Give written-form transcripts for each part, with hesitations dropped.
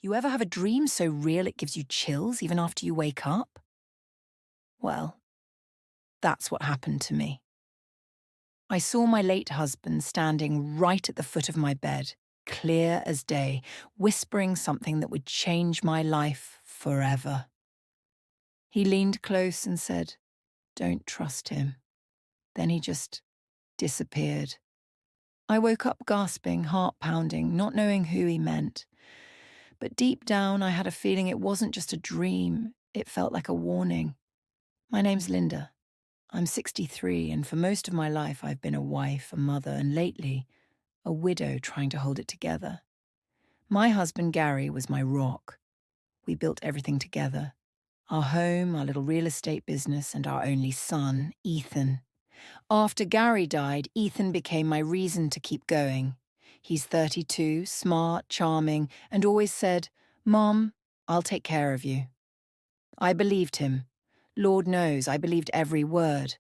You ever have a dream so real it gives you chills even after you wake up? Well, that's what happened to me. I saw my late husband standing right at the foot of my bed, clear as day, whispering something that would change my life forever. He leaned close and said, "Don't trust him." Then he just disappeared. I woke up gasping, heart pounding, not knowing who he meant. But deep down, I had a feeling it wasn't just a dream, it felt like a warning. My name's Linda. I'm 63, and for most of my life, I've been a wife, a mother, and lately, a widow trying to hold it together. My husband, Gary, was my rock. We built everything together: our home, our little real estate business, and our only son, Ethan. After Gary died, Ethan became my reason to keep going. He's 32, smart, charming, and always said, "Mom, I'll take care of you." I believed him. Lord knows, I believed every word.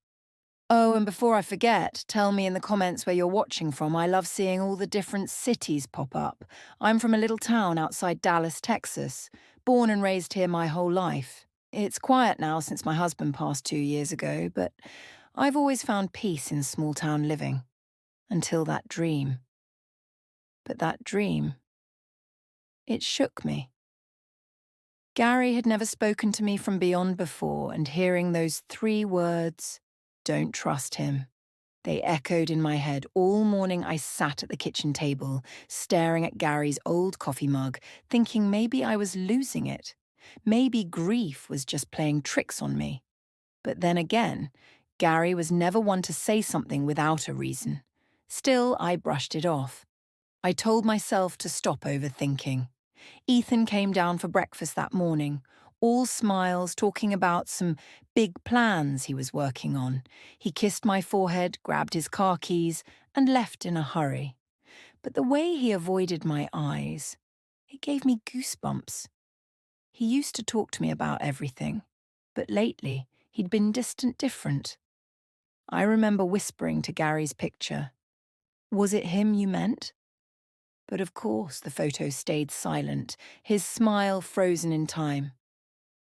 Oh, and before I forget, tell me in the comments where you're watching from. I love seeing all the different cities pop up. I'm from a little town outside Dallas, Texas. Born and raised here my whole life. It's quiet now since my husband passed 2 years ago, but I've always found peace in small town living. Until that dream. But that dream, it shook me. Gary had never spoken to me from beyond before, and hearing those 3 words, "Don't trust him," they echoed in my head. All morning I sat at the kitchen table, staring at Gary's old coffee mug, thinking maybe I was losing it. Maybe grief was just playing tricks on me. But then again, Gary was never one to say something without a reason. Still, I brushed it off. I told myself to stop overthinking. Ethan came down for breakfast that morning, all smiles, talking about some big plans he was working on. He kissed my forehead, grabbed his car keys, and left in a hurry. But the way he avoided my eyes, it gave me goosebumps. He used to talk to me about everything, but lately he'd been distant different. I remember whispering to Gary's picture, "Was it him you meant?" But of course the photo stayed silent, his smile frozen in time.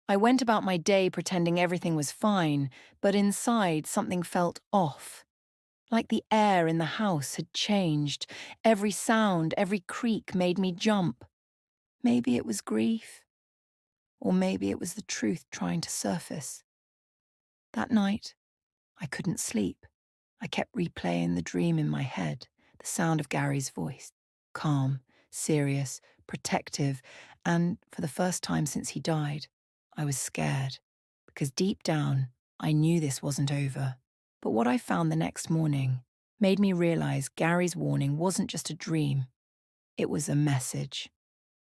I went about my day pretending everything was fine, but inside something felt off. Like the air in the house had changed. Every sound, every creak made me jump. Maybe it was grief, or maybe it was the truth trying to surface. That night, I couldn't sleep. I kept replaying the dream in my head, the sound of Gary's voice. Calm, serious, protective, and for the first time since he died, I was scared, because deep down, I knew this wasn't over. But what I found the next morning made me realize Gary's warning wasn't just a dream, it was a message.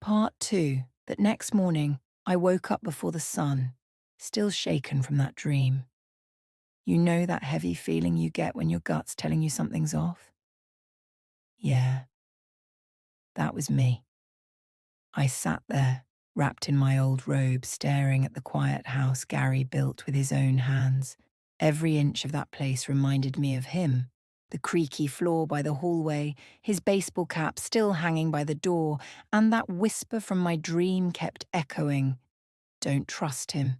Part 2, that next morning, I woke up before the sun, still shaken from that dream. You know that heavy feeling you get when your gut's telling you something's off? Yeah, that was me. I sat there, wrapped in my old robe, staring at the quiet house Gary built with his own hands. Every inch of that place reminded me of him. The creaky floor by the hallway, his baseball cap still hanging by the door, and that whisper from my dream kept echoing, "Don't trust him."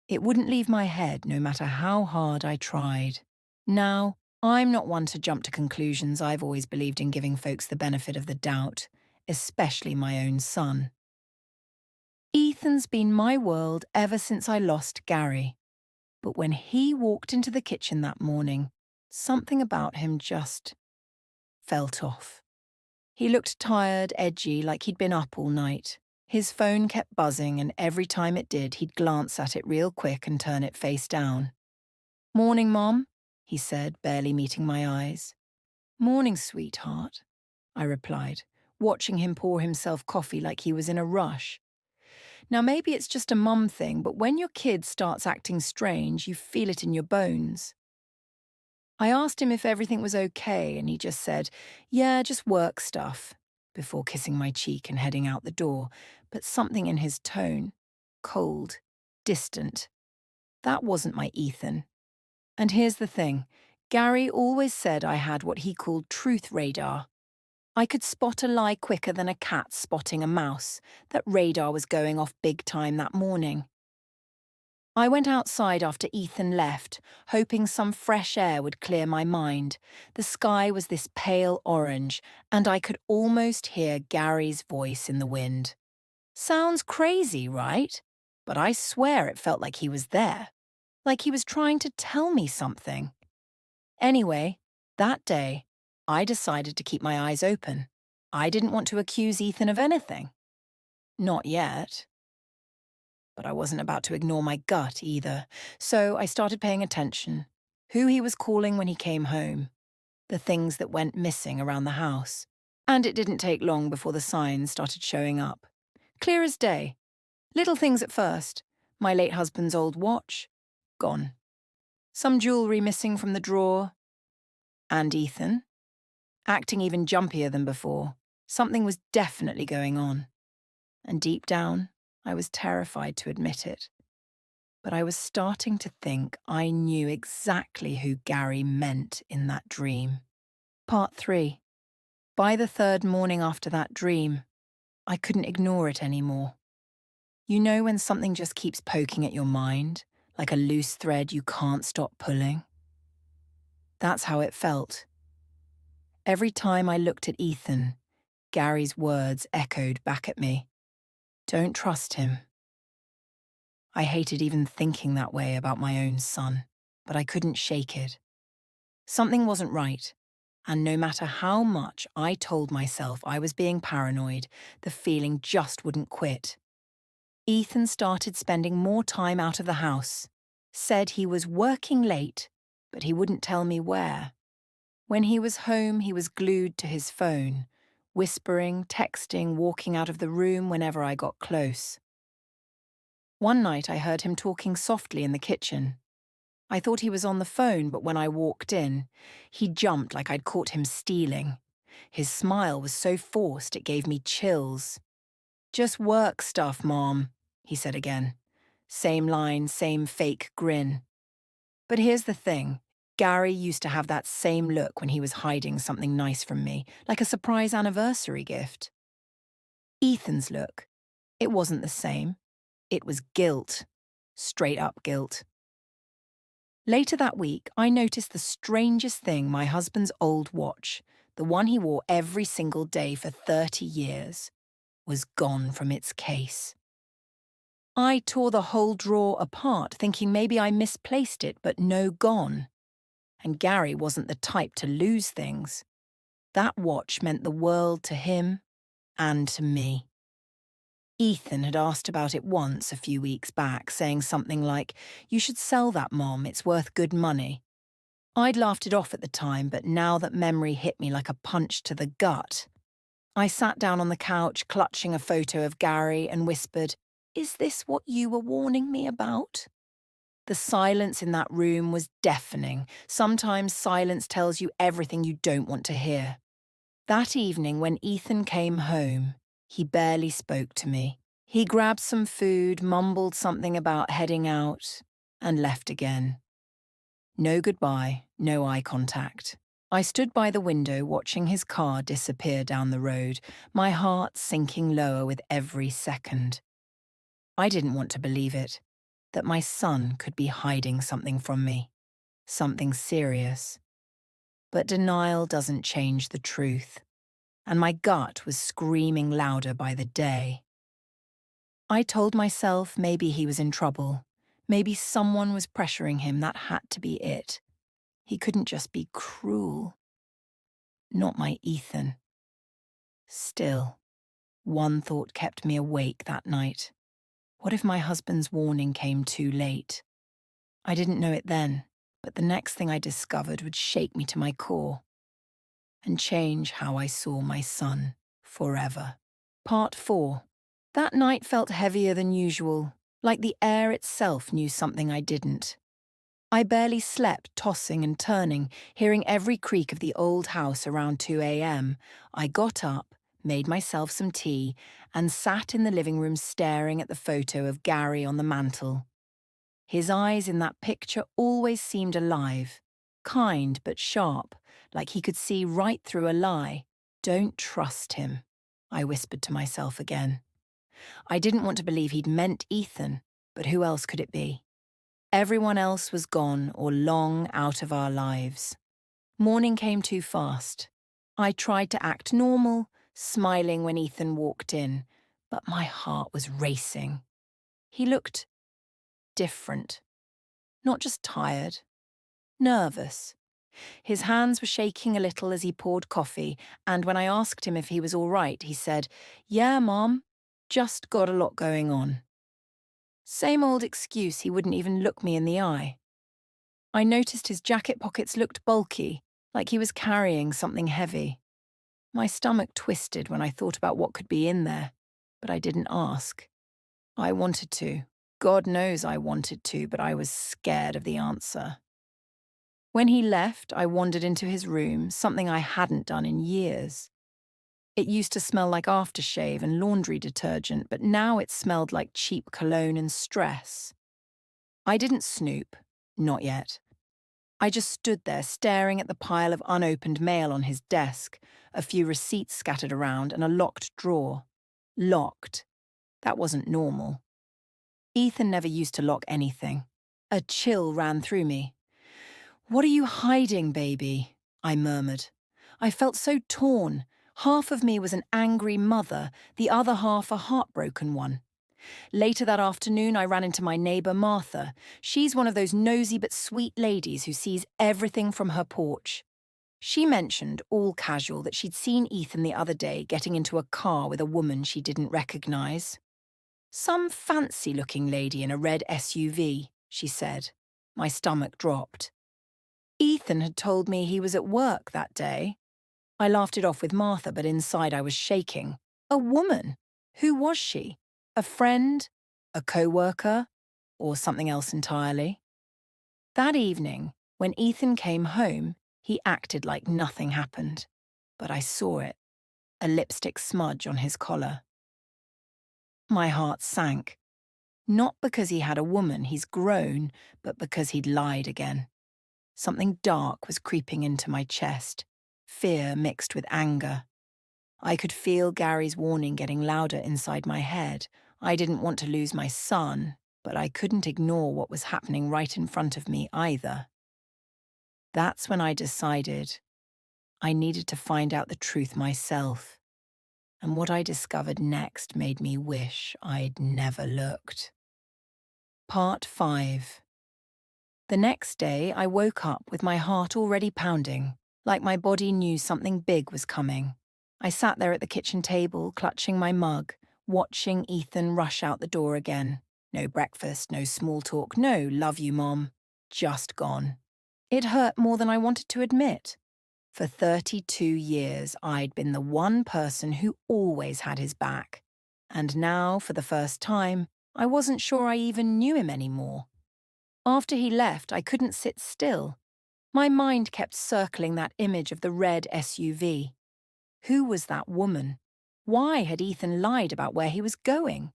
It wouldn't leave my head no matter how hard I tried. Now, I'm not one to jump to conclusions. I've always believed in giving folks the benefit of the doubt, especially my own son. Ethan's been my world ever since I lost Gary. But when he walked into the kitchen that morning, something about him just felt off. He looked tired, edgy, like he'd been up all night. His phone kept buzzing, and every time it did, he'd glance at it real quick and turn it face down. "Morning, Mom," he said, barely meeting my eyes. "Morning, sweetheart," I replied, watching him pour himself coffee like he was in a rush. Now, maybe it's just a mum thing, but when your kid starts acting strange, you feel it in your bones. I asked him if everything was okay, and he just said, "Yeah, just work stuff," before kissing my cheek and heading out the door. But something in his tone, cold, distant, that wasn't my Ethan. And here's the thing, Gary always said I had what he called truth radar. I could spot a lie quicker than a cat spotting a mouse. That radar was going off big time that morning. I went outside after Ethan left, hoping some fresh air would clear my mind. The sky was this pale orange, and I could almost hear Gary's voice in the wind. Sounds crazy, right? But I swear it felt like he was there, like he was trying to tell me something. Anyway, that day, I decided to keep my eyes open. I didn't want to accuse Ethan of anything. Not yet. But I wasn't about to ignore my gut either, so I started paying attention. Who he was calling when he came home, the things that went missing around the house. And it didn't take long before the signs started showing up. Clear as day. Little things at first. My late husband's old watch, gone. Some jewellery missing from the drawer. And Ethan, acting even jumpier than before. Something was definitely going on. And deep down, I was terrified to admit it. But I was starting to think I knew exactly who Gary meant in that dream. Part 3. By the third morning after that dream, I couldn't ignore it anymore. You know when something just keeps poking at your mind, like a loose thread you can't stop pulling? That's how it felt. Every time I looked at Ethan, Gary's words echoed back at me. Don't trust him. I hated even thinking that way about my own son, but I couldn't shake it. Something wasn't right, and no matter how much I told myself I was being paranoid, the feeling just wouldn't quit. Ethan started spending more time out of the house, said he was working late, but he wouldn't tell me where. When he was home, he was glued to his phone, whispering, texting, walking out of the room whenever I got close. One night I heard him talking softly in the kitchen. I thought he was on the phone, but when I walked in, he jumped like I'd caught him stealing. His smile was so forced it gave me chills. Just work stuff, Mom, he said again. Same line, same fake grin. But here's the thing. Gary used to have that same look when he was hiding something nice from me, like a surprise anniversary gift. Ethan's look. It wasn't the same. It was guilt. Straight up guilt. Later that week, I noticed the strangest thing: my husband's old watch, the one he wore every single day for 30 years, was gone from its case. I tore the whole drawer apart, thinking maybe I misplaced it, but no, gone. And Gary wasn't the type to lose things. That watch meant the world to him and to me. Ethan had asked about it once a few weeks back, saying something like, "You should sell that, Mom, it's worth good money." I'd laughed it off at the time, but now that memory hit me like a punch to the gut, I sat down on the couch, clutching a photo of Gary, and whispered, "Is this what you were warning me about?" The silence in that room was deafening. Sometimes silence tells you everything you don't want to hear. That evening, when Ethan came home, he barely spoke to me. He grabbed some food, mumbled something about heading out, and left again. No goodbye, no eye contact. I stood by the window watching his car disappear down the road, my heart sinking lower with every second. I didn't want to believe it, that my son could be hiding something from me, something serious. But denial doesn't change the truth, and my gut was screaming louder by the day. I told myself maybe he was in trouble. Maybe someone was pressuring him, that had to be it. He couldn't just be cruel. Not my Ethan. Still, one thought kept me awake that night. What if my husband's warning came too late? I didn't know it then, but the next thing I discovered would shake me to my core and change how I saw my son forever. Part 4. That night felt heavier than usual, like the air itself knew something I didn't. I barely slept, tossing and turning, hearing every creak of the old house around 2 a.m. I got up, made myself some tea, and sat in the living room staring at the photo of Gary on the mantel. His eyes in that picture always seemed alive, kind but sharp, like he could see right through a lie. Don't trust him, I whispered to myself again. I didn't want to believe he'd meant Ethan, but who else could it be? Everyone else was gone or long out of our lives. Morning came too fast. I tried to act normal, smiling when Ethan walked in, but my heart was racing. He looked different. Not just tired, nervous. His hands were shaking a little as he poured coffee, and when I asked him if he was all right, he said, "Yeah, Mom, just got a lot going on." Same old excuse, he wouldn't even look me in the eye. I noticed his jacket pockets looked bulky, like he was carrying something heavy. My stomach twisted when I thought about what could be in there, but I didn't ask. I wanted to. God knows I wanted to, but I was scared of the answer. When he left, I wandered into his room, something I hadn't done in years. It used to smell like aftershave and laundry detergent, but now it smelled like cheap cologne and stress. I didn't snoop, not yet. I just stood there staring at the pile of unopened mail on his desk, a few receipts scattered around, and a locked drawer. Locked. That wasn't normal. Ethan never used to lock anything. A chill ran through me. "What are you hiding, baby?" I murmured. I felt so torn. Half of me was an angry mother, the other half a heartbroken one. Later that afternoon, I ran into my neighbour Martha. She's one of those nosy but sweet ladies who sees everything from her porch. She mentioned, all casual, that she'd seen Ethan the other day getting into a car with a woman she didn't recognise. "Some fancy-looking lady in a red SUV," she said. My stomach dropped. Ethan had told me he was at work that day. I laughed it off with Martha, but inside I was shaking. A woman? Who was she? A friend? A co-worker? Or something else entirely? That evening, when Ethan came home, he acted like nothing happened. But I saw it. A lipstick smudge on his collar. My heart sank. Not because he had a woman, he's grown, but because he'd lied again. Something dark was creeping into my chest, fear mixed with anger. I could feel Gary's warning getting louder inside my head. I didn't want to lose my son, but I couldn't ignore what was happening right in front of me either. That's when I decided I needed to find out the truth myself. And what I discovered next made me wish I'd never looked. Part 5. The next day, I woke up with my heart already pounding, like my body knew something big was coming. I sat there at the kitchen table, clutching my mug, watching Ethan rush out the door again. No breakfast, no small talk, no "love you, Mom." Just gone. It hurt more than I wanted to admit. For 32 years, I'd been the one person who always had his back. And now, for the first time, I wasn't sure I even knew him anymore. After he left, I couldn't sit still. My mind kept circling that image of the red SUV. Who was that woman? Why had Ethan lied about where he was going?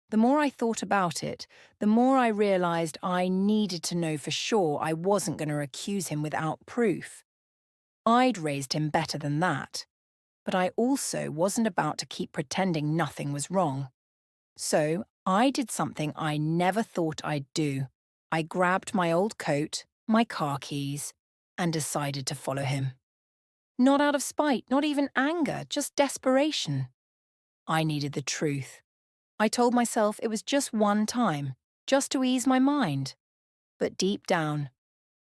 The more I thought about it, the more I realised I needed to know for sure I wasn't going to accuse him without proof. I'd raised him better than that, but I also wasn't about to keep pretending nothing was wrong. So I did something I never thought I'd do. I grabbed my old coat, my car keys, and decided to follow him. Not out of spite, not even anger, just desperation. I needed the truth. I told myself it was just one time, just to ease my mind. But deep down,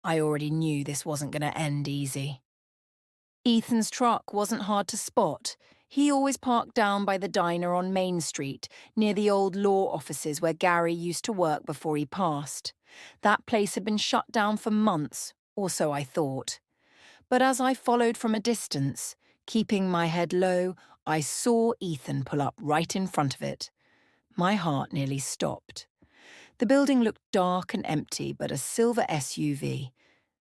I already knew this wasn't going to end easy. Ethan's truck wasn't hard to spot. He always parked down by the diner on Main Street, near the old law offices where Gary used to work before he passed. That place had been shut down for months, or so I thought. But as I followed from a distance, keeping my head low, I saw Ethan pull up right in front of it. My heart nearly stopped. The building looked dark and empty, but a silver SUV,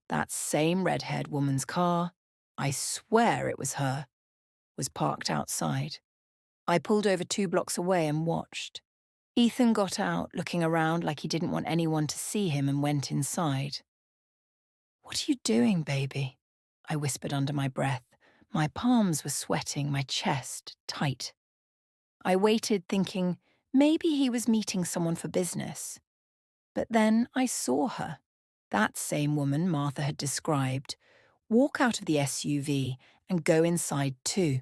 that same redhaired woman's car, I swear it was her, was parked outside. I pulled over 2 blocks away and watched. Ethan got out, looking around like he didn't want anyone to see him, and went inside. "What are you doing, baby?" I whispered under my breath, My palms were sweating, my chest tight. I waited, thinking maybe he was meeting someone for business. But then I saw her, that same woman Martha had described, walk out of the SUV and go inside too.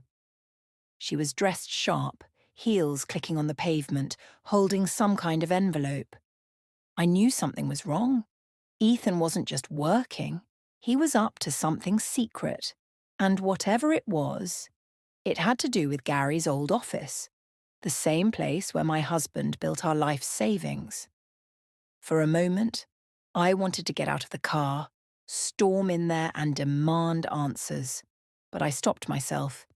She was dressed sharp, heels clicking on the pavement, holding some kind of envelope. I knew something was wrong. Ethan wasn't just working, he was up to something secret. And whatever it was, it had to do with Gary's old office, the same place where my husband built our life savings. For a moment, I wanted to get out of the car, storm in there and demand answers. But I stopped myself.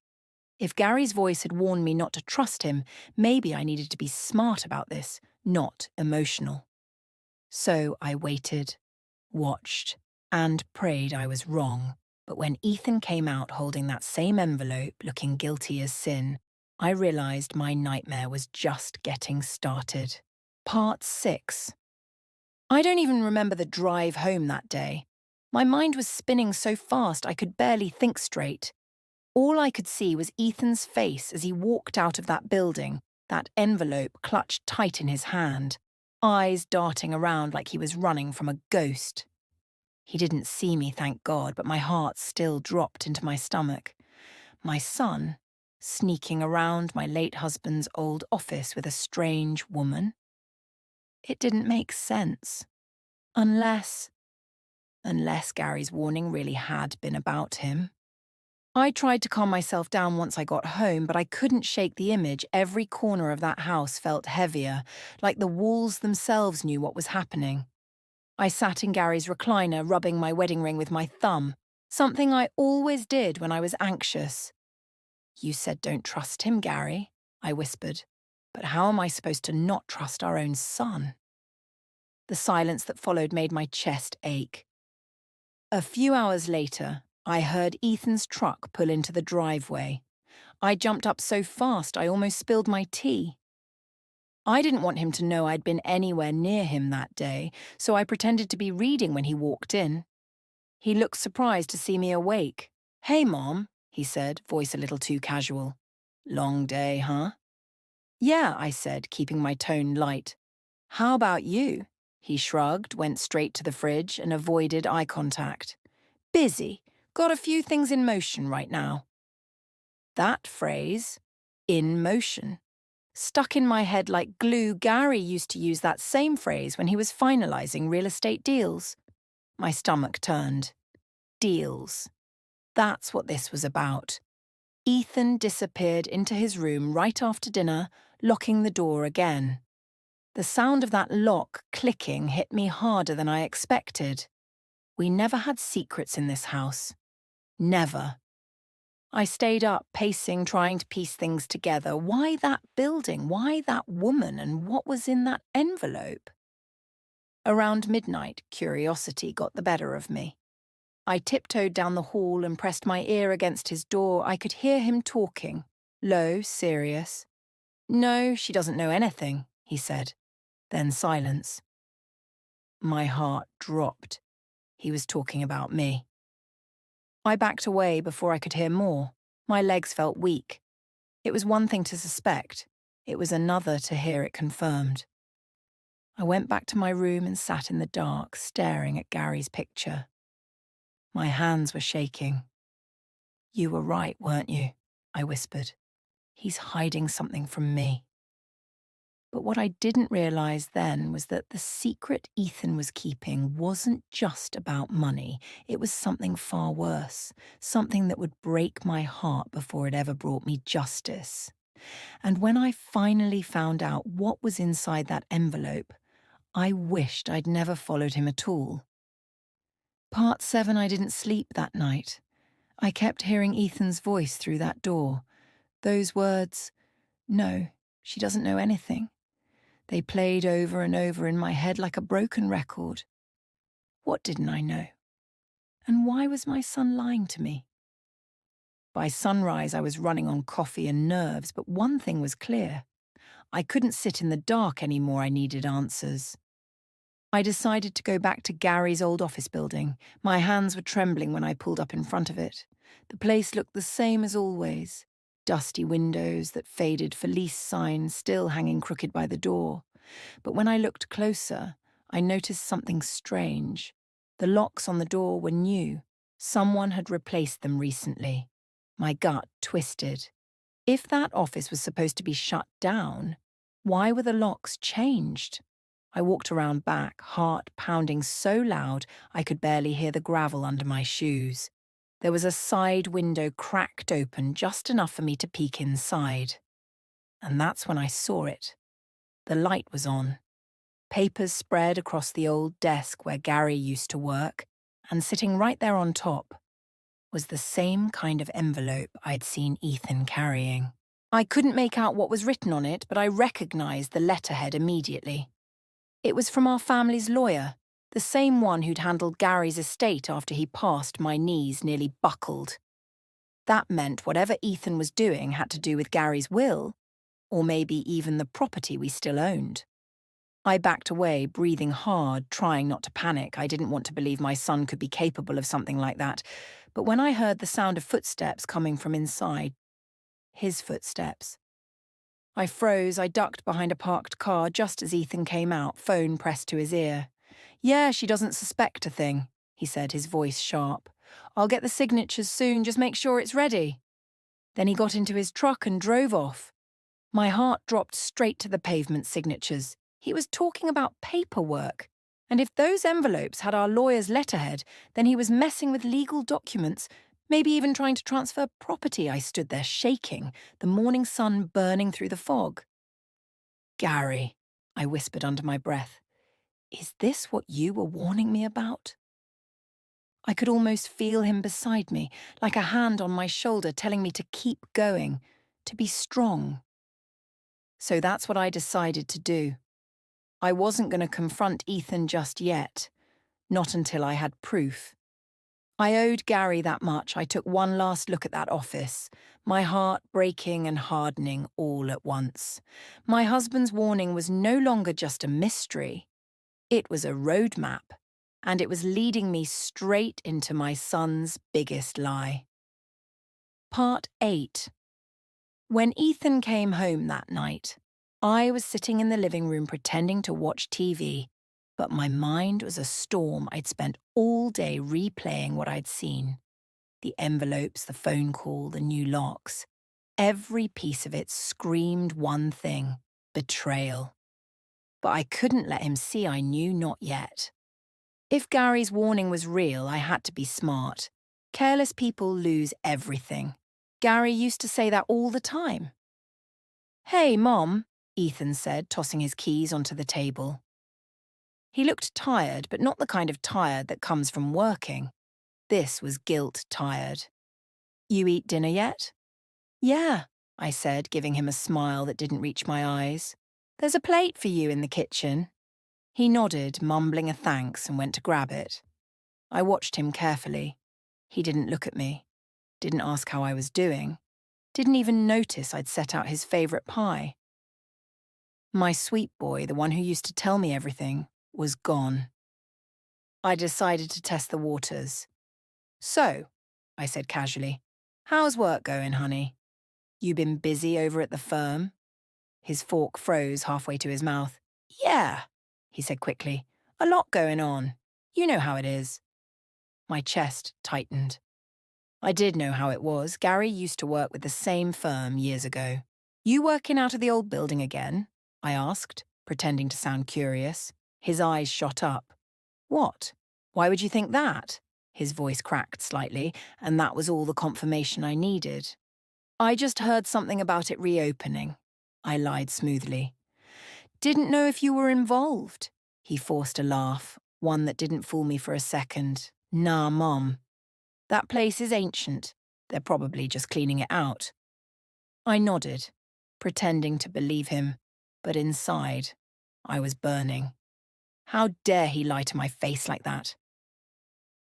If Gary's voice had warned me not to trust him, maybe I needed to be smart about this, not emotional. So I waited, watched, and prayed I was wrong. But when Ethan came out holding that same envelope, looking guilty as sin, I realized my nightmare was just getting started. Part 6. I don't even remember the drive home that day. My mind was spinning so fast I could barely think straight. All I could see was Ethan's face as he walked out of that building, that envelope clutched tight in his hand, eyes darting around like he was running from a ghost. He didn't see me, thank God, but my heart still dropped into my stomach. My son, sneaking around my late husband's old office with a strange woman. It didn't make sense. Unless Gary's warning really had been about him. I tried to calm myself down once I got home, but I couldn't shake the image. Every corner of that house felt heavier, like the walls themselves knew what was happening. I sat in Gary's recliner, rubbing my wedding ring with my thumb, something I always did when I was anxious. "You said don't trust him, Gary," I whispered. "But how am I supposed to not trust our own son?" The silence that followed made my chest ache. A few hours later, I heard Ethan's truck pull into the driveway. I jumped up so fast I almost spilled my tea. I didn't want him to know I'd been anywhere near him that day, so I pretended to be reading when he walked in. He looked surprised to see me awake. "Hey, Mom," he said, voice a little too casual. "Long day, huh?" "Yeah," I said, keeping my tone light. "How about you?" He shrugged, went straight to the fridge, and avoided eye contact. "Busy. Got a few things in motion right now." That phrase, "in motion," stuck in my head like glue. Gary used to use that same phrase when he was finalizing real estate deals. My stomach turned. Deals. That's what this was about. Ethan disappeared into his room right after dinner, locking the door again. The sound of that lock clicking hit me harder than I expected. We never had secrets in this house. Never. I stayed up, pacing, trying to piece things together. Why that building? Why that woman? And what was in that envelope? Around midnight, curiosity got the better of me. I tiptoed down the hall and pressed my ear against his door. I could hear him talking, low, serious. "No, she doesn't know anything," he said. Then silence. My heart dropped. He was talking about me. I backed away before I could hear more. My legs felt weak. It was one thing to suspect. It was another to hear it confirmed. I went back to my room and sat in the dark, staring at Gary's picture. My hands were shaking. "You were right, weren't you?" I whispered. "He's hiding something from me." But what I didn't realize then was that the secret Ethan was keeping wasn't just about money. It was something far worse, something that would break my heart before it ever brought me justice. And when I finally found out what was inside that envelope, I wished I'd never followed him at all. Part 7, I didn't sleep that night. I kept hearing Ethan's voice through that door. Those words, "No, she doesn't know anything." They played over and over in my head like a broken record. What didn't I know? And why was my son lying to me? By sunrise, I was running on coffee and nerves, but one thing was clear. I couldn't sit in the dark anymore. I needed answers. I decided to go back to Gary's old office building. My hands were trembling when I pulled up in front of it. The place looked the same as always. Dusty windows, that faded for lease sign still hanging crooked by the door. But when I looked closer, I noticed something strange. The locks on the door were new. Someone had replaced them recently. My gut twisted. If that office was supposed to be shut down, why were the locks changed? I walked around back, heart pounding so loud I could barely hear the gravel under my shoes. There was a side window cracked open just enough for me to peek inside. And that's when I saw it. The light was on. Papers spread across the old desk where Gary used to work, and sitting right there on top was the same kind of envelope I'd seen Ethan carrying. I couldn't make out what was written on it, but I recognized the letterhead immediately. It was from our family's lawyer, the same one who'd handled Gary's estate after he passed. My knees nearly buckled. That meant whatever Ethan was doing had to do with Gary's will, or maybe even the property we still owned. I backed away, breathing hard, trying not to panic. I didn't want to believe my son could be capable of something like that. But when I heard the sound of footsteps coming from inside, his footsteps, I froze. I ducked behind a parked car just as Ethan came out, phone pressed to his ear. "Yeah, she doesn't suspect a thing," he said, his voice sharp. "I'll get the signatures soon, just make sure it's ready." Then he got into his truck and drove off. My heart dropped straight to the pavement. Signatures. He was talking about paperwork. And if those envelopes had our lawyer's letterhead, then he was messing with legal documents, maybe even trying to transfer property. I stood there shaking, the morning sun burning through the fog. "Gary," I whispered under my breath, "is this what you were warning me about?" I could almost feel him beside me, like a hand on my shoulder telling me to keep going, to be strong. So that's what I decided to do. I wasn't going to confront Ethan just yet, not until I had proof. I owed Gary that much. I took one last look at that office, my heart breaking and hardening all at once. My husband's warning was no longer just a mystery. It was a roadmap, and it was leading me straight into my son's biggest lie. Part 8. When Ethan came home that night, I was sitting in the living room pretending to watch TV, but my mind was a storm. I'd spent all day replaying what I'd seen. The envelopes, the phone call, the new locks. Every piece of it screamed one thing: betrayal. But I couldn't let him see I knew not yet. If Gary's warning was real, I had to be smart. Careless people lose everything. Gary used to say that all the time. "Hey, Mom," Ethan said, tossing his keys onto the table. He looked tired, but not the kind of tired that comes from working. This was guilt tired. "You eat dinner yet?" "Yeah," I said, giving him a smile that didn't reach my eyes. "There's a plate for you in the kitchen." He nodded, mumbling a thanks, and went to grab it. I watched him carefully. He didn't look at me, didn't ask how I was doing, didn't even notice I'd set out his favourite pie. My sweet boy, the one who used to tell me everything, was gone. I decided to test the waters. "So," I said casually, "how's work going, honey? You been busy over at the firm?" His fork froze halfway to his mouth. "Yeah," he said quickly. "A lot going on. You know how it is." My chest tightened. I did know how it was. Gary used to work with the same firm years ago. "You working out of the old building again?" I asked, pretending to sound curious. His eyes shot up. "What? Why would you think that?" His voice cracked slightly, and that was all the confirmation I needed. "I just heard something about it reopening," I lied smoothly. "Didn't know if you were involved." He forced a laugh, one that didn't fool me for a second. "Nah, Mom. That place is ancient. They're probably just cleaning it out." I nodded, pretending to believe him, but inside, I was burning. How dare he lie to my face like that?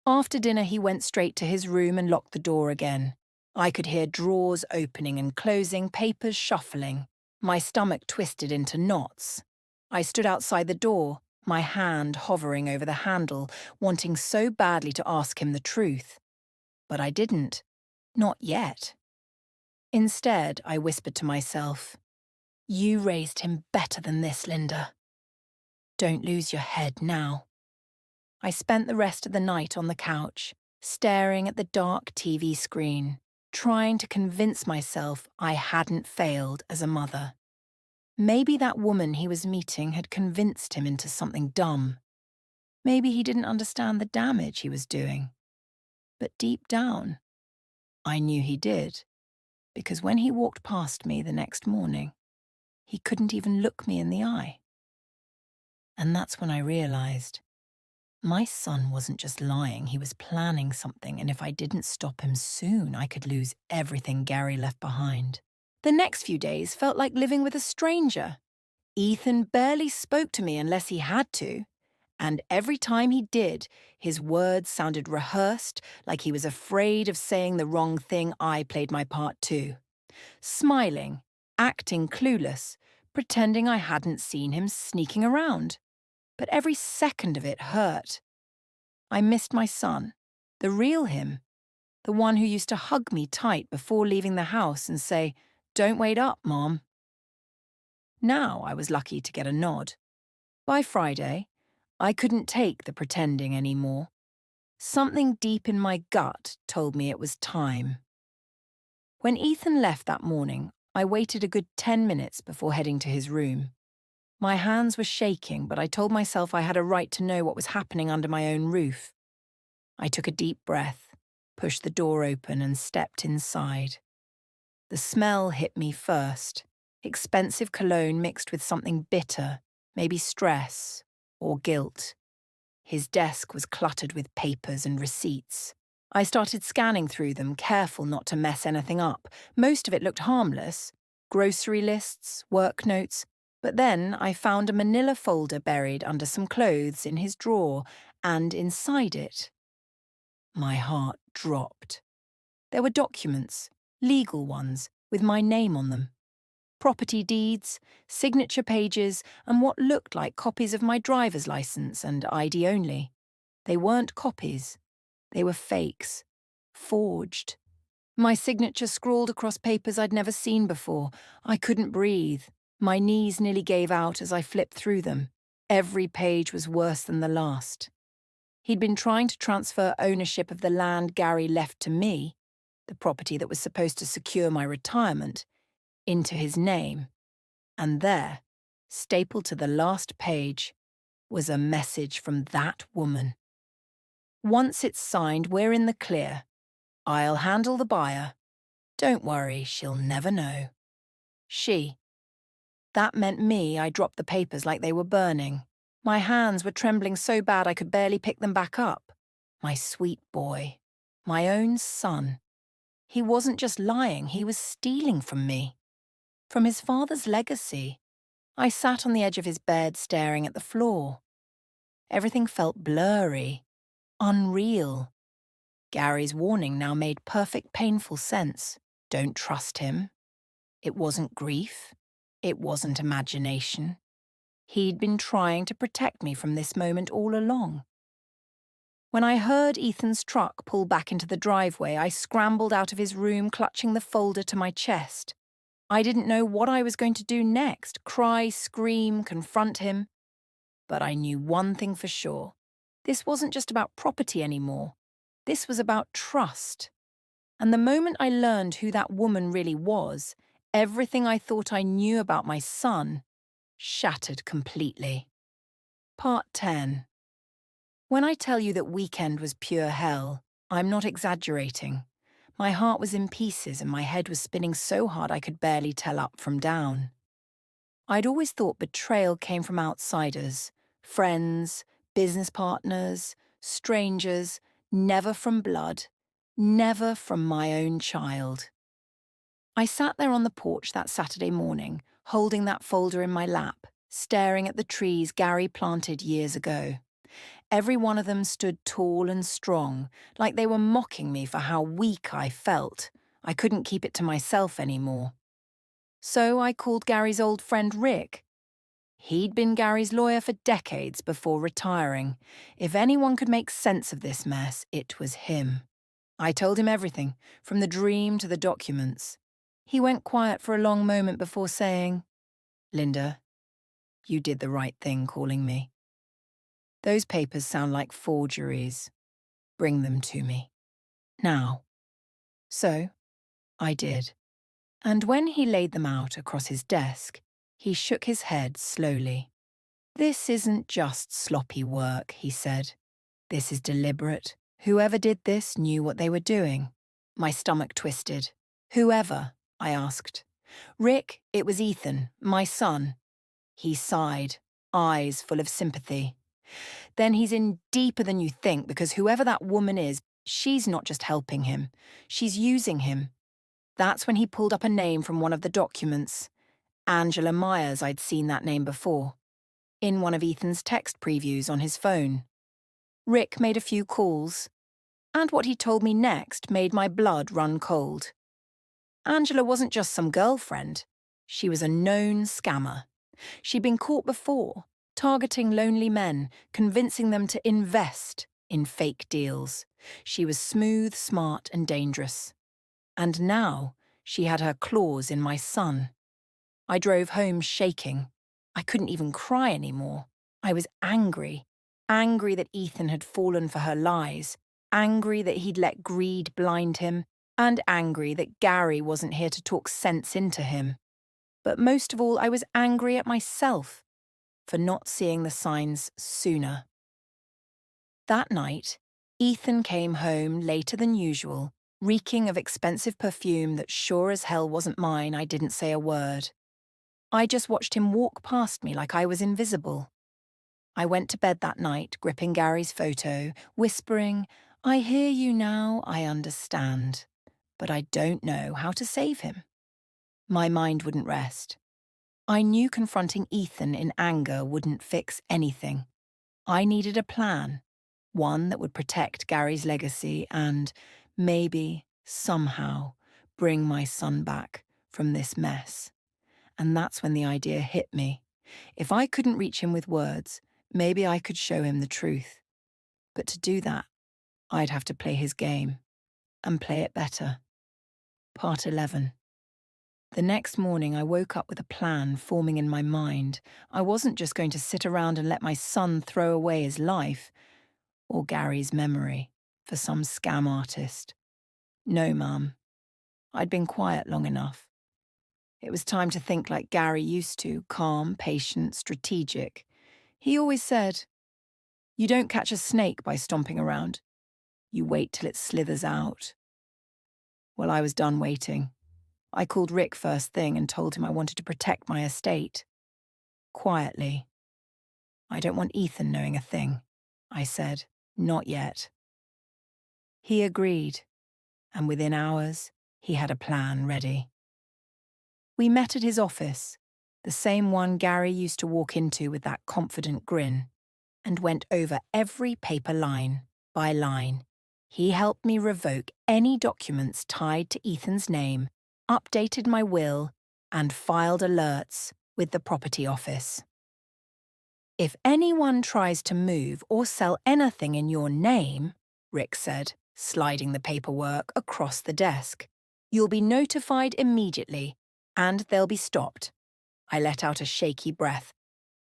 After dinner, he went straight to his room and locked the door again. I could hear drawers opening and closing, papers shuffling. My stomach twisted into knots. I stood outside the door, my hand hovering over the handle, wanting so badly to ask him the truth. But I didn't. Not yet. Instead, I whispered to myself, "You raised him better than this, Linda. Don't lose your head now." I spent the rest of the night on the couch, staring at the dark TV screen, trying to convince myself I hadn't failed as a mother. Maybe that woman he was meeting had convinced him into something dumb. Maybe he didn't understand the damage he was doing. But deep down, I knew he did, because when he walked past me the next morning, he couldn't even look me in the eye. And that's when I realized my son wasn't just lying, he was planning something, and if I didn't stop him soon, I could lose everything Gary left behind. The next few days felt like living with a stranger. Ethan barely spoke to me unless he had to, and every time he did, his words sounded rehearsed, like he was afraid of saying the wrong thing I played my part too. Smiling, acting clueless, pretending I hadn't seen him sneaking around. But every second of it hurt. I missed my son, the real him, the one who used to hug me tight before leaving the house and say, "Don't wait up, Mom." Now I was lucky to get a nod. By Friday, I couldn't take the pretending anymore. Something deep in my gut told me it was time. When Ethan left that morning, I waited a good 10 minutes before heading to his room. My hands were shaking, but I told myself I had a right to know what was happening under my own roof. I took a deep breath, pushed the door open and stepped inside. The smell hit me first. Expensive cologne mixed with something bitter, maybe stress or guilt. His desk was cluttered with papers and receipts. I started scanning through them, careful not to mess anything up. Most of it looked harmless. Grocery lists, work notes. But then I found a manila folder buried under some clothes in his drawer, and inside it, my heart dropped. There were documents, legal ones, with my name on them. Property deeds, signature pages, and what looked like copies of my driver's license and ID only. They weren't copies. They were fakes. Forged. My signature scrawled across papers I'd never seen before. I couldn't breathe. My knees nearly gave out as I flipped through them. Every page was worse than the last. He'd been trying to transfer ownership of the land Gary left to me, the property that was supposed to secure my retirement, into his name. And there, stapled to the last page, was a message from that woman. "Once it's signed, we're in the clear. I'll handle the buyer. Don't worry, she'll never know." She. That meant me. I dropped the papers like they were burning. My hands were trembling so bad I could barely pick them back up. My sweet boy. My own son. He wasn't just lying, he was stealing from me. From his father's legacy. I sat on the edge of his bed staring at the floor. Everything felt blurry, unreal. Gary's warning now made perfect painful sense. Don't trust him. It wasn't grief. It wasn't imagination. He'd been trying to protect me from this moment all along. When I heard Ethan's truck pull back into the driveway, I scrambled out of his room, clutching the folder to my chest. I didn't know what I was going to do next, cry, scream, confront him. But I knew one thing for sure. This wasn't just about property anymore. This was about trust. And the moment I learned who that woman really was, everything I thought I knew about my son shattered completely. Part 10. When I tell you that weekend was pure hell, I'm not exaggerating. My heart was in pieces and my head was spinning so hard I could barely tell up from down. I'd always thought betrayal came from outsiders, friends, business partners, strangers, never from blood, never from my own child. I sat there on the porch that Saturday morning, holding that folder in my lap, staring at the trees Gary planted years ago. Every one of them stood tall and strong, like they were mocking me for how weak I felt. I couldn't keep it to myself anymore. So I called Gary's old friend Rick. He'd been Gary's lawyer for decades before retiring. If anyone could make sense of this mess, it was him. I told him everything, from the dream to the documents. He went quiet for a long moment before saying, "Linda, you did the right thing calling me. Those papers sound like forgeries. Bring them to me. Now." So, I did. And when he laid them out across his desk, he shook his head slowly. "This isn't just sloppy work," he said. "This is deliberate. Whoever did this knew what they were doing." My stomach twisted. "Whoever?" I asked. "Rick, it was Ethan, my son." He sighed, eyes full of sympathy. "Then he's in deeper than you think, because whoever that woman is, she's not just helping him. She's using him." That's when he pulled up a name from one of the documents. Angela Myers, I'd seen that name before. In one of Ethan's text previews on his phone. Rick made a few calls, and what he told me next made my blood run cold. Angela wasn't just some girlfriend. She was a known scammer. She'd been caught before, targeting lonely men, convincing them to invest in fake deals. She was smooth, smart, and dangerous. And now she had her claws in my son. I drove home shaking. I couldn't even cry anymore. I was angry. Angry that Ethan had fallen for her lies. Angry that he'd let greed blind him. And angry that Gary wasn't here to talk sense into him. But most of all, I was angry at myself for not seeing the signs sooner. That night, Ethan came home later than usual, reeking of expensive perfume that sure as hell wasn't mine. I didn't say a word. I just watched him walk past me like I was invisible. I went to bed that night, gripping Gary's photo, whispering, "I hear you now, I understand, but I don't know how to save him." My mind wouldn't rest. I knew confronting Ethan in anger wouldn't fix anything. I needed a plan, one that would protect Gary's legacy and, maybe, somehow, bring my son back from this mess. And that's when the idea hit me. If I couldn't reach him with words, maybe I could show him the truth. But to do that, I'd have to play his game, and play it better. Part 11. The next morning, I woke up with a plan forming in my mind. I wasn't just going to sit around and let my son throw away his life, or Gary's memory, for some scam artist. No, Mum. I'd been quiet long enough. It was time to think like Gary used to, calm, patient, strategic. He always said, "You don't catch a snake by stomping around. You wait till it slithers out." Well, I was done waiting. I called Rick first thing and told him I wanted to protect my estate. Quietly. "I don't want Ethan knowing a thing," I said. "Not yet." He agreed, and within hours, he had a plan ready. We met at his office, the same one Gary used to walk into with that confident grin, and went over every paper line by line. He helped me revoke any documents tied to Ethan's name, updated my will, and filed alerts with the property office. "If anyone tries to move or sell anything in your name," Rick said, sliding the paperwork across the desk, "you'll be notified immediately, and they'll be stopped." I let out a shaky breath.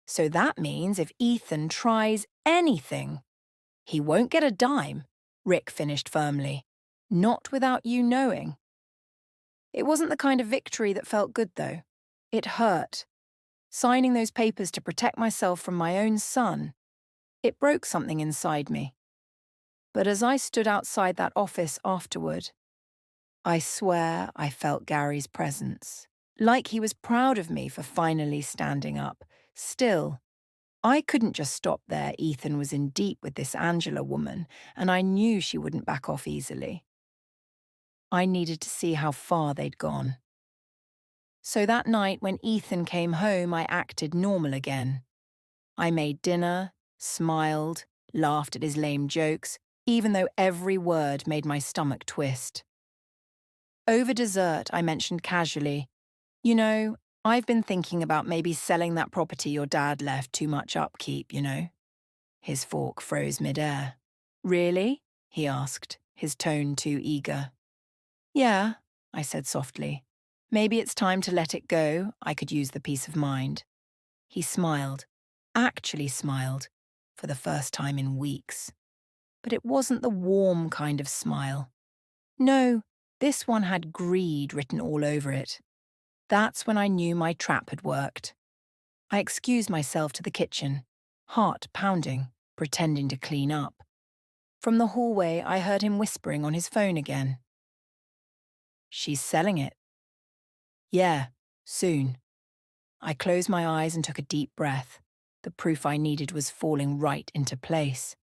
"So that means if Ethan tries anything, he won't get a dime," Rick finished firmly. "Not without you knowing." It wasn't the kind of victory that felt good, though. It hurt. Signing those papers to protect myself from my own son, it broke something inside me. But as I stood outside that office afterward, I swear I felt Gary's presence. Like he was proud of me for finally standing up. Still, I couldn't just stop there. Ethan was in deep with this Angela woman, and I knew she wouldn't back off easily. I needed to see how far they'd gone. So that night when Ethan came home, I acted normal again. I made dinner, smiled, laughed at his lame jokes, even though every word made my stomach twist. Over dessert, I mentioned casually, "You know, I've been thinking about maybe selling that property your dad left. Too much upkeep, you know." His fork froze midair. "Really?" he asked, his tone too eager. Yeah, I said softly. Maybe it's time to let it go. I could use the peace of mind. He smiled, actually smiled, for the first time in weeks. But it wasn't the warm kind of smile. No, this one had greed written all over it. That's when I knew my trap had worked. I excused myself to the kitchen, heart pounding, pretending to clean up. From the hallway, I heard him whispering on his phone again. She's selling it. Yeah, soon. I closed my eyes and took a deep breath. The proof I needed was falling right into place.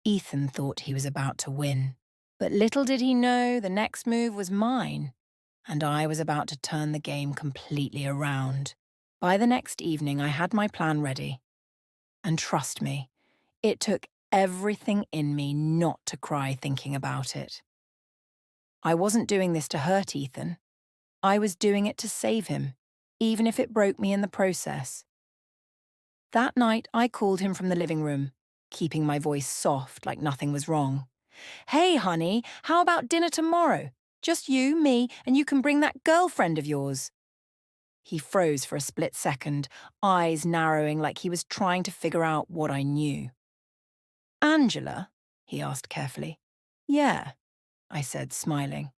Ethan thought he was about to win. But little did he know the next move was mine, and I was about to turn the game completely around. By the next evening, I had my plan ready. And trust me, it took everything in me not to cry thinking about it. I wasn't doing this to hurt Ethan. I was doing it to save him, even if it broke me in the process. That night, I called him from the living room, keeping my voice soft like nothing was wrong. Hey, honey, how about dinner tomorrow? Just you, me, and you can bring that girlfriend of yours. He froze for a split second, eyes narrowing like he was trying to figure out what I knew. Angela? He asked carefully. Yeah, I said, smiling.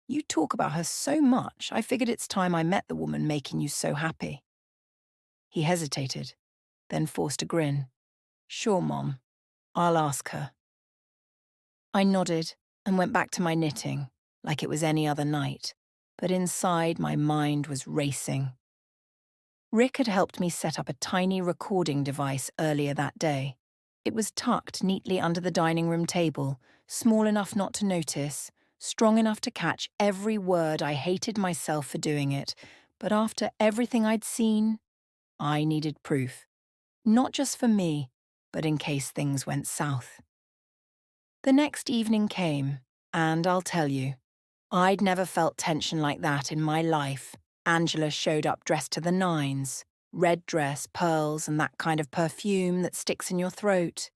You talk about her so much, I figured it's time I met the woman making you so happy. He hesitated, then forced a grin. Sure, Mom. I'll ask her. I nodded and went back to my knitting, like it was any other night, but inside my mind was racing. Rick had helped me set up a tiny recording device earlier that day. It was tucked neatly under the dining room table, small enough not to notice, strong enough to catch every word. I hated myself for doing it, but after everything I'd seen, I needed proof. Not just for me, but in case things went south. The next evening came, and I'll tell you, I'd never felt tension like that in my life. Angela showed up dressed to the nines, red dress, pearls, and that kind of perfume that sticks in your throat.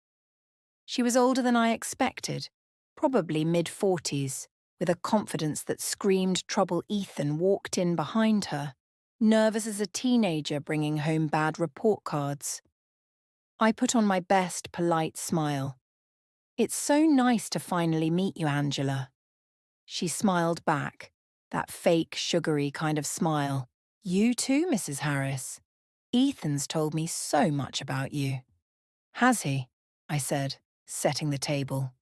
She was older than I expected, probably mid-40s, with a confidence that screamed trouble. Ethan walked in behind her, nervous as a teenager bringing home bad report cards. I put on my best polite smile. It's so nice to finally meet you, Angela. She smiled back, that fake, sugary kind of smile. You too, Mrs. Harris. Ethan's told me so much about you. Has he? I said, setting the table.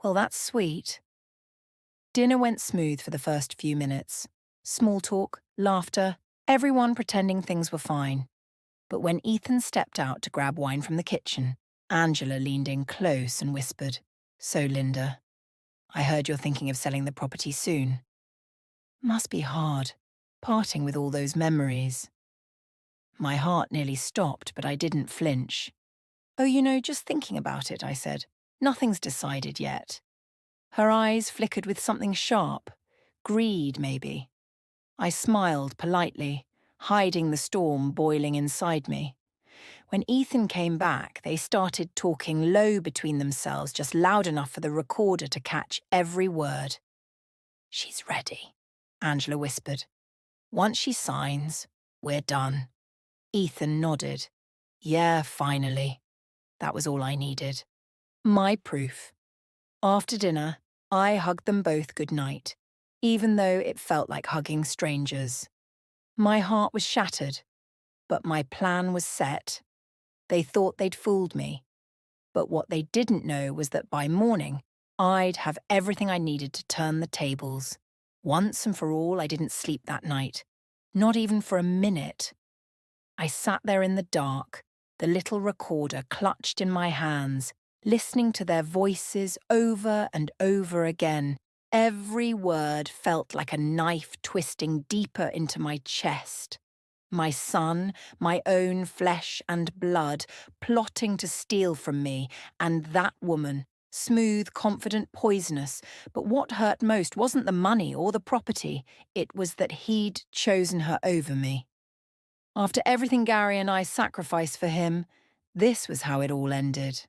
Well, that's sweet. Dinner went smooth for the first few minutes. Small talk, laughter, everyone pretending things were fine. But when Ethan stepped out to grab wine from the kitchen, Angela leaned in close and whispered, So, Linda, I heard you're thinking of selling the property soon. Must be hard, parting with all those memories. My heart nearly stopped, but I didn't flinch. Oh, just thinking about it, I said. Nothing's decided yet. Her eyes flickered with something sharp. Greed, maybe. I smiled politely, hiding the storm boiling inside me. When Ethan came back, they started talking low between themselves, just loud enough for the recorder to catch every word. She's ready, Angela whispered. Once she signs, we're done. Ethan nodded. Yeah, finally. That was all I needed. My proof. After dinner, I hugged them both goodnight, even though it felt like hugging strangers. My heart was shattered, but my plan was set. They thought they'd fooled me, but what they didn't know was that by morning, I'd have everything I needed to turn the tables. Once and for all, I didn't sleep that night, not even for a minute. I sat there in the dark, the little recorder clutched in my hands, listening to their voices over and over again. Every word felt like a knife twisting deeper into my chest. My son, my own flesh and blood, plotting to steal from me, and that woman, smooth, confident, poisonous. But what hurt most wasn't the money or the property, it was that he'd chosen her over me. After everything Gary and I sacrificed for him, this was how it all ended.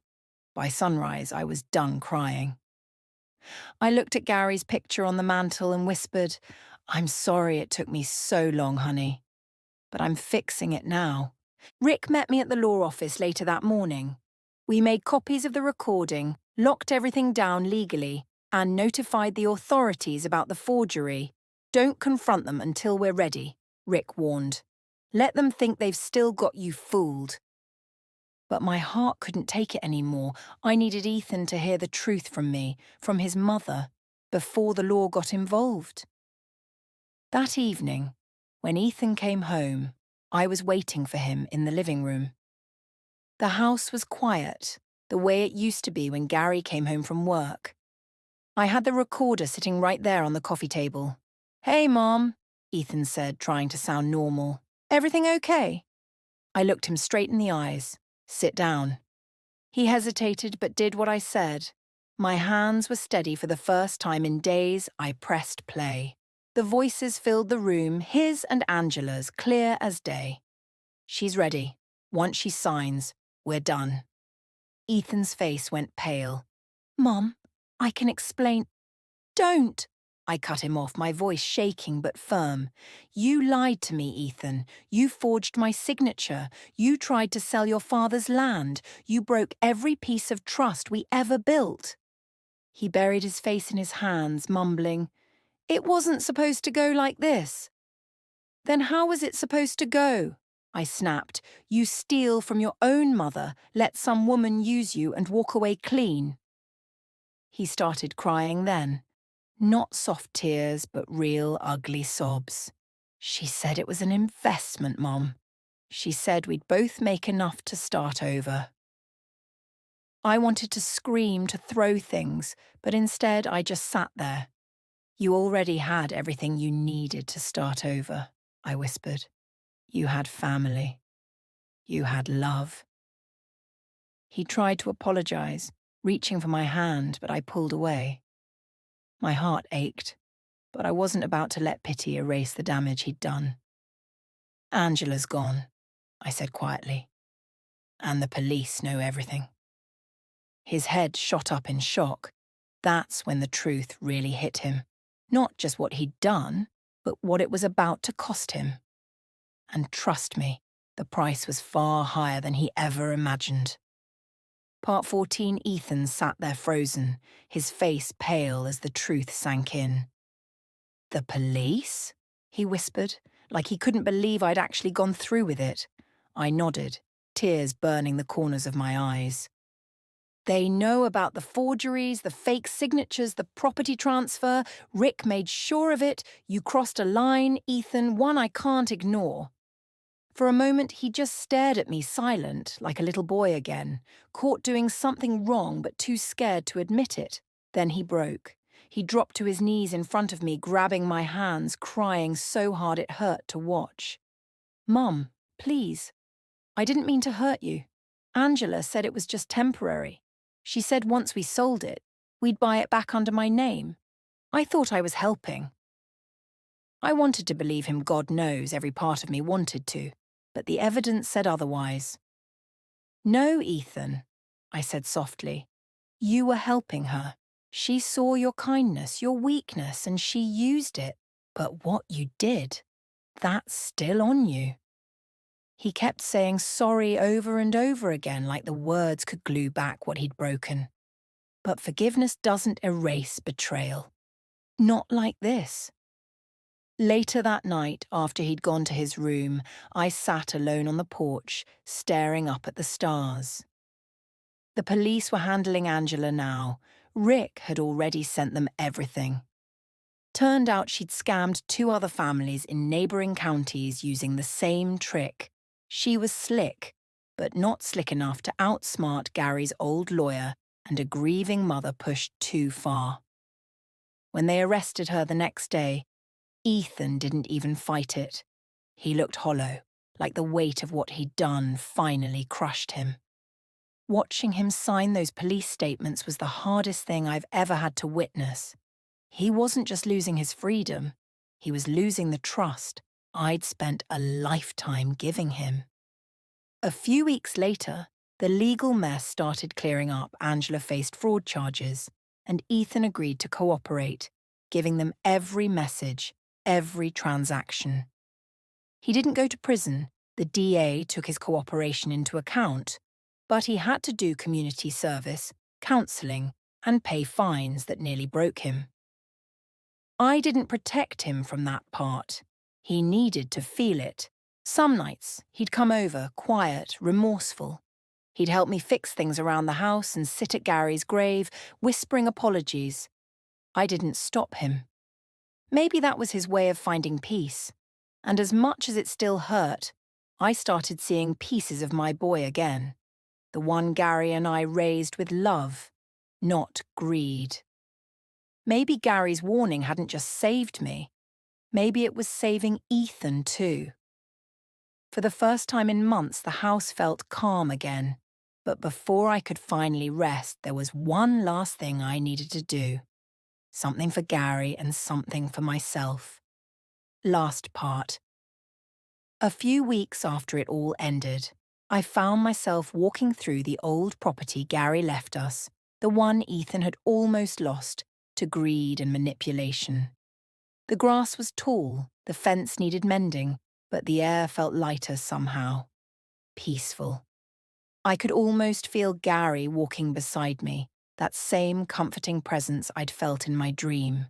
By sunrise, I was done crying. I looked at Gary's picture on the mantel and whispered, "I'm sorry it took me so long, honey. But I'm fixing it now." Rick met me at the law office later that morning. We made copies of the recording, locked everything down legally, and notified the authorities about the forgery. "Don't confront them until we're ready," Rick warned. "Let them think they've still got you fooled." But my heart couldn't take it anymore. I needed Ethan to hear the truth from me, from his mother, before the law got involved. That evening, when Ethan came home, I was waiting for him in the living room. The house was quiet, the way it used to be when Gary came home from work. I had the recorder sitting right there on the coffee table. "Hey, Mom," Ethan said, trying to sound normal. "Everything okay?" I looked him straight in the eyes. "Sit down." He hesitated but did what I said. My hands were steady for the first time in days. I pressed play. The voices filled the room, his and Angela's, clear as day. "She's ready. Once she signs, we're done." Ethan's face went pale. "Mom, I can explain—" "Don't!" I cut him off, my voice shaking but firm. "You lied to me, Ethan. You forged my signature. You tried to sell your father's land. You broke every piece of trust we ever built." He buried his face in his hands, mumbling, "It wasn't supposed to go like this." "Then how was it supposed to go?" I snapped. "You steal from your own mother, let some woman use you and walk away clean." He started crying then. Not soft tears, but real ugly sobs. "She said it was an investment, Mom. She said we'd both make enough to start over." I wanted to scream, to throw things, but instead I just sat there. "You already had everything you needed to start over," I whispered. "You had family. You had love." He tried to apologize, reaching for my hand, but I pulled away. My heart ached, but I wasn't about to let pity erase the damage he'd done. "Angela's gone," I said quietly. "And the police know everything." His head shot up in shock. That's when the truth really hit him. Not just what he'd done, but what it was about to cost him. And trust me, the price was far higher than he ever imagined. Part 14 Ethan sat there frozen, his face pale as the truth sank in. "The police?" he whispered, like he couldn't believe I'd actually gone through with it. I nodded, tears burning the corners of my eyes. "They know about the forgeries, the fake signatures, the property transfer. Rick made sure of it. You crossed a line, Ethan, one I can't ignore." For a moment, he just stared at me silent, like a little boy again, caught doing something wrong but too scared to admit it. Then he broke. He dropped to his knees in front of me, grabbing my hands, crying so hard it hurt to watch. "Mum, please. I didn't mean to hurt you. Angela said it was just temporary. She said once we sold it, we'd buy it back under my name. I thought I was helping." I wanted to believe him, God knows, every part of me wanted to, but the evidence said otherwise. "No, Ethan," I said softly. "You were helping her. She saw your kindness, your weakness, and she used it. But what you did, that's still on you." He kept saying sorry over and over again, like the words could glue back what he'd broken. But forgiveness doesn't erase betrayal. Not like this. Later that night, after he'd gone to his room, I sat alone on the porch, staring up at the stars. The police were handling Angela now. Rick had already sent them everything. Turned out she'd scammed 2 other families in neighbouring counties using the same trick. She was slick, but not slick enough to outsmart Gary's old lawyer and a grieving mother pushed too far. When they arrested her the next day, Ethan didn't even fight it. He looked hollow, like the weight of what he'd done finally crushed him. Watching him sign those police statements was the hardest thing I've ever had to witness. He wasn't just losing his freedom, he was losing the trust I'd spent a lifetime giving him. A few weeks later, the legal mess started clearing up. Angela faced fraud charges. and Ethan agreed to cooperate, giving them every message, every transaction. He didn't go to prison. The DA took his cooperation into account, but he had to do community service, counselling, and pay fines that nearly broke him. I didn't protect him from that part. He needed to feel it. Some nights, he'd come over, quiet, remorseful. He'd help me fix things around the house and sit at Gary's grave, whispering apologies. I didn't stop him. Maybe that was his way of finding peace. And as much as it still hurt, I started seeing pieces of my boy again. The one Gary and I raised with love, not greed. Maybe Gary's warning hadn't just saved me. Maybe it was saving Ethan too. For the first time in months, the house felt calm again. But before I could finally rest, there was one last thing I needed to do. Something for Gary and something for myself. Last part. A few weeks after it all ended, I found myself walking through the old property Gary left us, the one Ethan had almost lost to greed and manipulation. The grass was tall, the fence needed mending, but the air felt lighter somehow. Peaceful. I could almost feel Gary walking beside me, that same comforting presence I'd felt in my dream.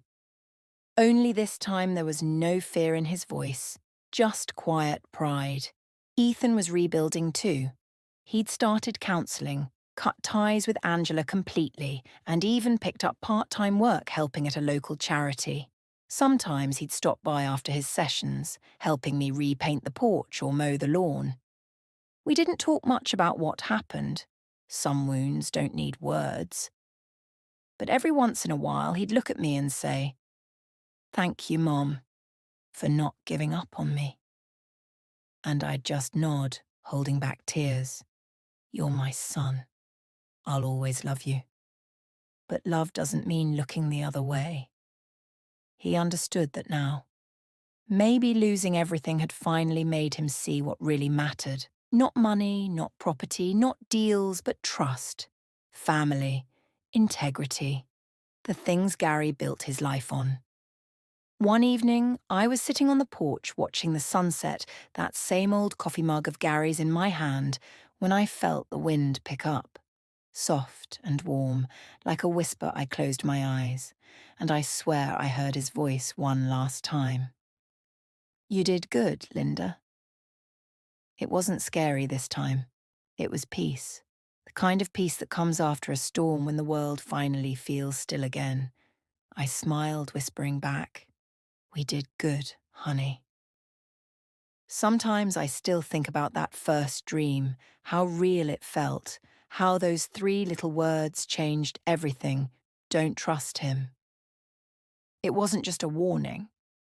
Only this time there was no fear in his voice, just quiet pride. Ethan was rebuilding too. He'd started counselling, cut ties with Angela completely, and even picked up part-time work helping at a local charity. Sometimes he'd stop by after his sessions, helping me repaint the porch or mow the lawn. We didn't talk much about what happened. Some wounds don't need words. But every once in a while he'd look at me and say, "Thank you, Mom, for not giving up on me." And I'd just nod, holding back tears. "You're my son. I'll always love you." But love doesn't mean looking the other way. He understood that now. Maybe losing everything had finally made him see what really mattered. Not money, not property, not deals, but trust, family, integrity, the things Gary built his life on. One evening, I was sitting on the porch watching the sunset, that same old coffee mug of Gary's in my hand, when I felt the wind pick up. Soft and warm, like a whisper. I closed my eyes, and I swear I heard his voice one last time. "You did good, Linda." It wasn't scary this time. It was peace. The kind of peace that comes after a storm when the world finally feels still again. I smiled, whispering back, "We did good, honey." Sometimes I still think about that first dream, how real it felt, how those 3 little words changed everything. Don't trust him. It wasn't just a warning.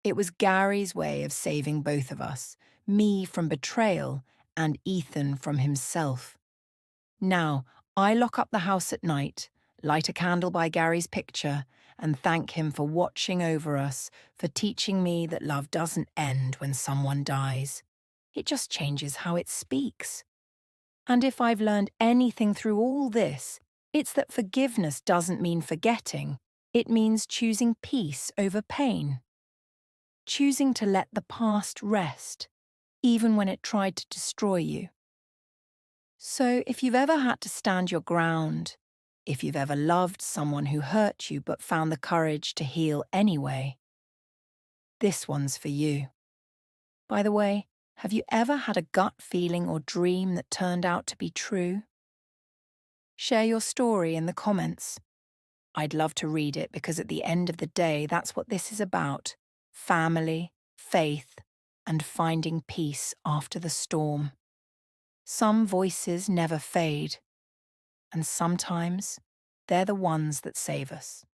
It was Gary's way of saving both of us, me from betrayal and Ethan from himself. Now, I lock up the house at night, light a candle by Gary's picture, and thank him for watching over us, for teaching me that love doesn't end when someone dies. It just changes how it speaks. And if I've learned anything through all this, it's that forgiveness doesn't mean forgetting. It means choosing peace over pain. Choosing to let the past rest, even when it tried to destroy you. So if you've ever had to stand your ground, if you've ever loved someone who hurt you but found the courage to heal anyway, this one's for you. By the way, have you ever had a gut feeling or dream that turned out to be true? Share your story in the comments. I'd love to read it because at the end of the day, that's what this is about. Family, faith, and finding peace after the storm. Some voices never fade, and sometimes they're the ones that save us.